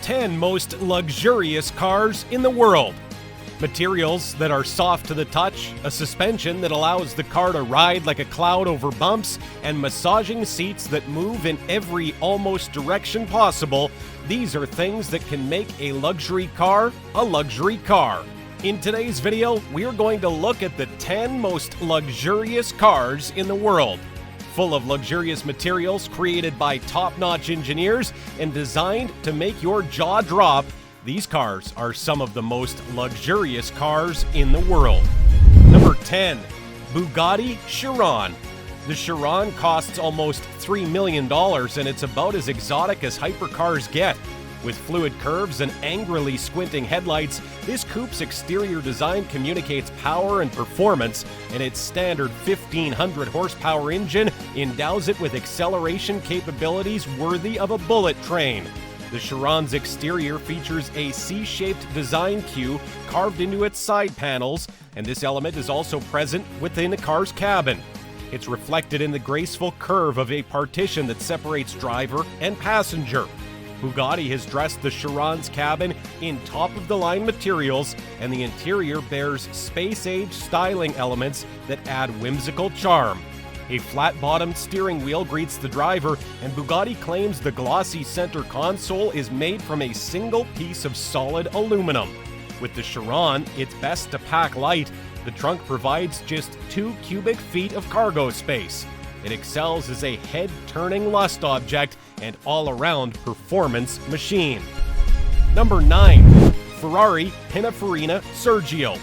10 most luxurious cars in the world. Materials that are soft to the touch, a suspension that allows the car to ride like a cloud over bumps, and massaging seats that move in every almost direction possible. These are things that can make a luxury car a luxury car. In today's video, we're going to look at the 10 most luxurious cars in the world. Full of luxurious materials created by top-notch engineers and designed to make your jaw drop, these cars are some of the most luxurious cars in the world. Number 10. Bugatti Chiron. The Chiron costs almost $3 million and it's about as exotic as hypercars get. With fluid curves and angrily squinting headlights, this coupe's exterior design communicates power and performance, and its standard 1,500 horsepower engine endows it with acceleration capabilities worthy of a bullet train. The Chiron's exterior features a C-shaped design cue carved into its side panels, and this element is also present within the car's cabin. It's reflected in the graceful curve of a partition that separates driver and passenger. Bugatti has dressed the Chiron's cabin in top-of-the-line materials, and the interior bears space-age styling elements that add whimsical charm. A flat-bottomed steering wheel greets the driver, and Bugatti claims the glossy center console is made from a single piece of solid aluminum. With the Chiron, it's best to pack light. The trunk provides just 2 cubic feet of cargo space. It excels as a head-turning lust object and all-around performance machine. Number 9. Ferrari Pininfarina Sergio.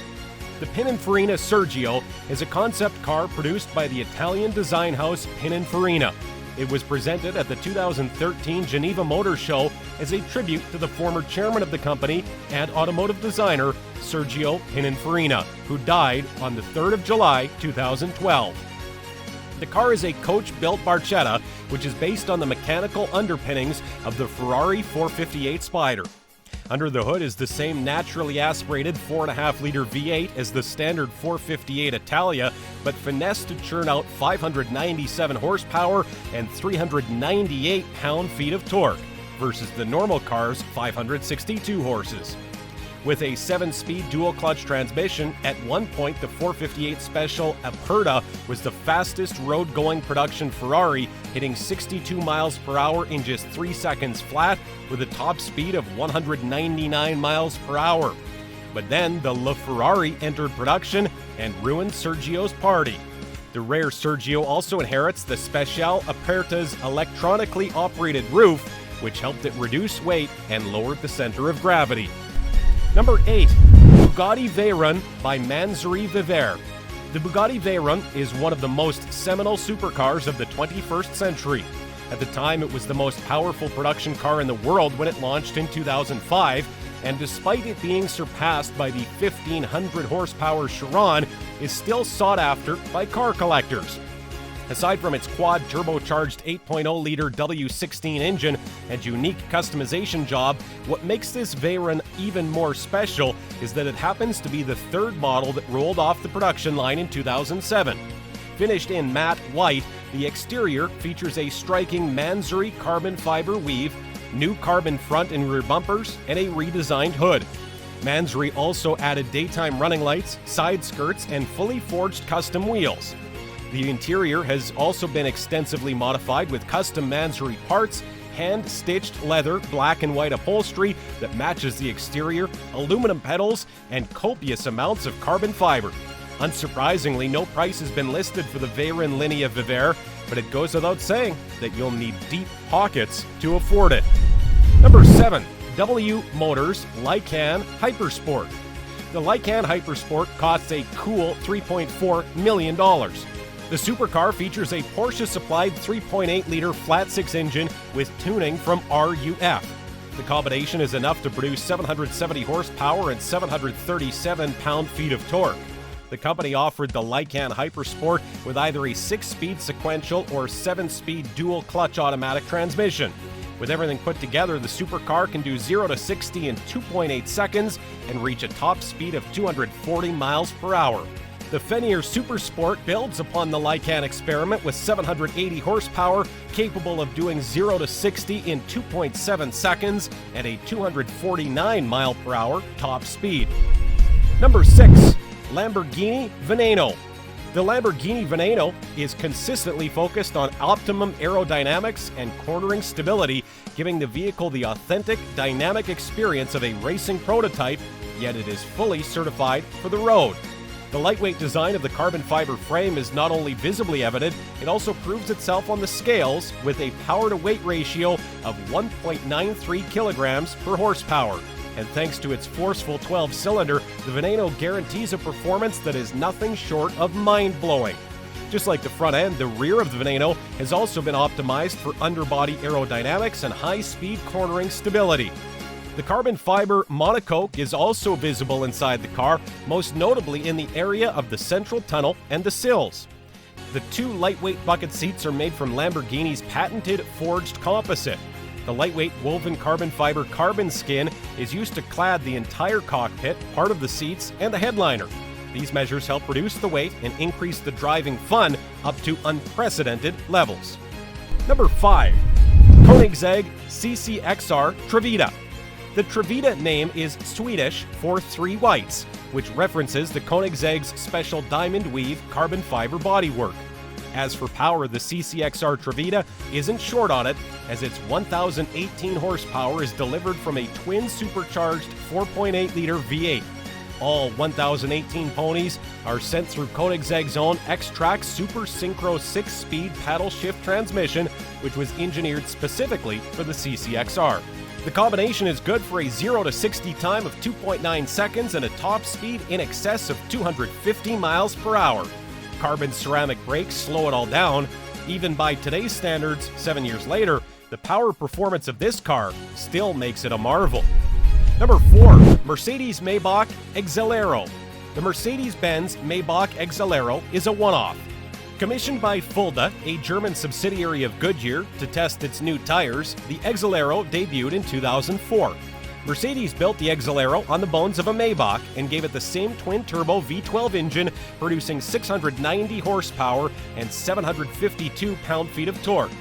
The Pininfarina Sergio is a concept car produced by the Italian design house Pininfarina. It was presented at the 2013 Geneva Motor Show as a tribute to the former chairman of the company and automotive designer Sergio Pininfarina, who died on the 3rd of July 2012. The car is a coach-built barchetta, which is based on the mechanical underpinnings of the Ferrari 458 Spider. Under the hood is the same naturally aspirated 4.5-liter V8 as the standard 458 Italia, but finessed to churn out 597 horsepower and 398 pound-feet of torque, versus the normal car's 562 horses. With a 7-speed dual-clutch transmission, at one point the 458 Special Aperta was the fastest road-going production Ferrari, hitting 62 miles per hour in just 3 seconds flat, with a top speed of 199 miles per hour. But then the LaFerrari entered production and ruined Sergio's party. The rare Sergio also inherits the Special Aperta's electronically operated roof, which helped it reduce weight and lowered the center of gravity. Number 8. Bugatti Veyron by Mansory Vivere. The Bugatti Veyron is one of the most seminal supercars of the 21st century. At the time, it was the most powerful production car in the world when it launched in 2005, and despite it being surpassed by the 1,500 horsepower Chiron, is still sought after by car collectors. Aside from its quad turbocharged 8.0-liter W16 engine and unique customization job, what makes this Veyron even more special is that it happens to be the third model that rolled off the production line in 2007. Finished in matte white, the exterior features a striking Mansory carbon fiber weave, new carbon front and rear bumpers, and a redesigned hood. Mansory also added daytime running lights, side skirts, and fully forged custom wheels. The interior has also been extensively modified with custom Mansory parts, hand-stitched leather, black and white upholstery that matches the exterior, aluminum pedals, and copious amounts of carbon fiber. Unsurprisingly, no price has been listed for the Veyron Linea Vivere, but it goes without saying that you'll need deep pockets to afford it. Number 7. W Motors Lycan Hypersport. The Lycan Hypersport costs a cool $3.4 million. The supercar features a Porsche-supplied 3.8-liter flat-six engine with tuning from RUF. The combination is enough to produce 770 horsepower and 737 pound-feet of torque. The company offered the Lycan Hypersport with either a 6-speed sequential or 7-speed dual-clutch automatic transmission. With everything put together, the supercar can do 0 to 60 in 2.8 seconds and reach a top speed of 240 miles per hour. The Fenrir Supersport builds upon the Lycan experiment with 780 horsepower, capable of doing 0 to 60 in 2.7 seconds and a 249 mile/hour top speed. Number 6. Lamborghini Veneno. The Lamborghini Veneno is consistently focused on optimum aerodynamics and cornering stability, giving the vehicle the authentic, dynamic experience of a racing prototype, yet it is fully certified for the road. The lightweight design of the carbon fiber frame is not only visibly evident, it also proves itself on the scales with a power-to-weight ratio of 1.93 kilograms per horsepower. And thanks to its forceful 12-cylinder, the Veneno guarantees a performance that is nothing short of mind-blowing. Just like the front end, the rear of the Veneno has also been optimized for underbody aerodynamics and high-speed cornering stability. The carbon fiber monocoque is also visible inside the car, most notably in the area of the central tunnel and the sills. The two lightweight bucket seats are made from Lamborghini's patented forged composite. The lightweight woven carbon fiber carbon skin is used to clad the entire cockpit, part of the seats, and the headliner. These measures help reduce the weight and increase the driving fun up to unprecedented levels. Number 5. Koenigsegg CCXR Trevita. The Trevita name is Swedish for 3 whites, which references the Koenigsegg's special diamond weave carbon fiber bodywork. As for power, the CCXR Trevita isn't short on it, as its 1,018 horsepower is delivered from a twin supercharged 4.8-liter V8. All 1,018 ponies are sent through Koenigsegg's own X-Track Super Synchro 6-speed paddle shift transmission, which was engineered specifically for the CCXR. The combination is good for a 0 to 60 time of 2.9 seconds and a top speed in excess of 250 miles per hour. Carbon ceramic brakes slow it all down. Even by today's standards, 7 years later, the power performance of this car still makes it a marvel. Number 4. Mercedes-Maybach EXELERO. The Mercedes-Benz Maybach EXELERO is a one-off. Commissioned by Fulda, a German subsidiary of Goodyear, to test its new tires, the EXELERO debuted in 2004. Mercedes built the EXELERO on the bones of a Maybach and gave it the same twin-turbo V12 engine, producing 690 horsepower and 752 pound-feet of torque.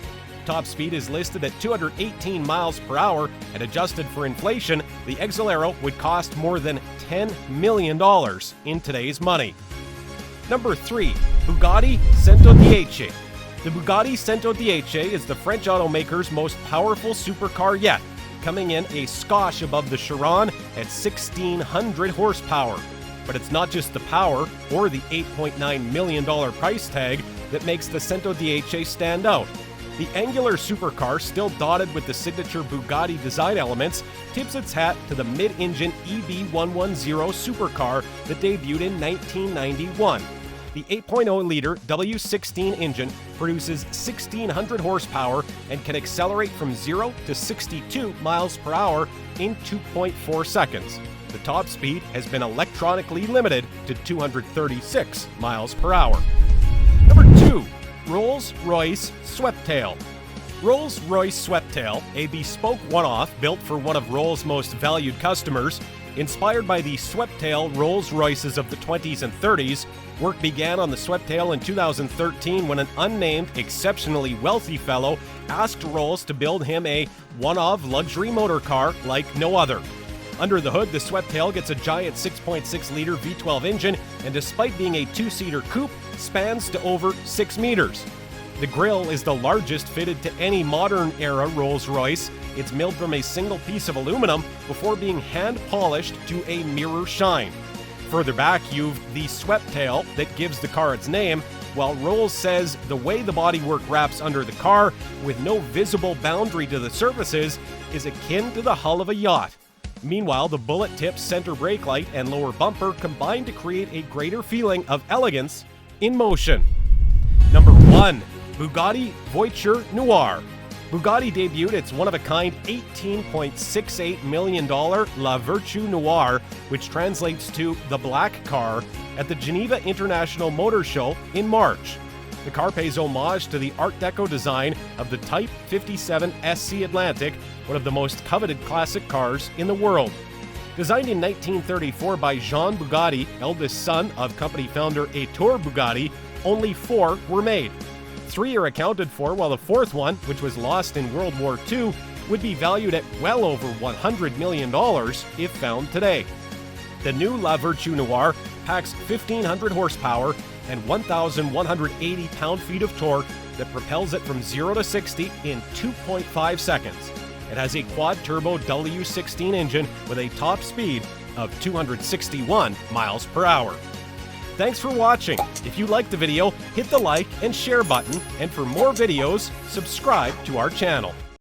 Top speed is listed at 218 miles per hour, and adjusted for inflation, the EXELERO would cost more than $10 million in today's money. Number 3. Bugatti 110. The Bugatti 110 is the French automaker's most powerful supercar yet, coming in a skosh above the CHIRON at 1,600 horsepower. But it's not just the power or the $8.9 million price tag that makes the 110 stand out. The angular supercar, still dotted with the signature Bugatti design elements, tips its hat to the mid-engine EB110 supercar that debuted in 1991. The 8.0-liter W16 engine produces 1,600 horsepower and can accelerate from 0 to 62 miles per hour in 2.4 seconds. The top speed has been electronically limited to 236 miles per hour. Number 2. Rolls-Royce SWEPTAIL. Rolls-Royce SWEPTAIL, a bespoke one-off built for one of Rolls' most valued customers, inspired by the SWEPTAIL Rolls-Royces of the 20s and 30s. Work began on the SWEPTAIL in 2013 when an unnamed, exceptionally wealthy fellow asked Rolls to build him a one-of luxury motor car like no other. Under the hood, the SWEPTAIL gets a giant 6.6-liter V12 engine, and despite being a 2-seater coupe, spans to over 6 meters. The grille is the largest fitted to any modern-era Rolls-Royce. It's milled from a single piece of aluminum before being hand-polished to a mirror shine. Further back, you've the SWEPTAIL that gives the car its name, while Rolls says the way the bodywork wraps under the car, with no visible boundary to the surfaces, is akin to the hull of a yacht. Meanwhile, the bullet-tipped center brake light and lower bumper combine to create a greater feeling of elegance in motion. Number 1. Bugatti Voiture Noir. Bugatti debuted its one-of-a-kind $18.68 million La Voiture Noir, which translates to the black car, at the Geneva International Motor Show in March. The car pays homage to the Art Deco design of the Type 57 SC Atlantic, one of the most coveted classic cars in the world. Designed in 1934 by Jean Bugatti, eldest son of company founder Ettore Bugatti, only 4 were made. 3 are accounted for, while the 4th one, which was lost in World War II, would be valued at well over $100 million if found today. The new La Vertu Noire packs 1,500 horsepower and 1,180 pound-feet of torque that propels it from 0 to 60 in 2.5 seconds. It has a quad-turbo W16 engine with a top speed of 261 miles per hour. Thanks for watching. If you liked the video, hit the like and share button, and for more videos, subscribe to our channel.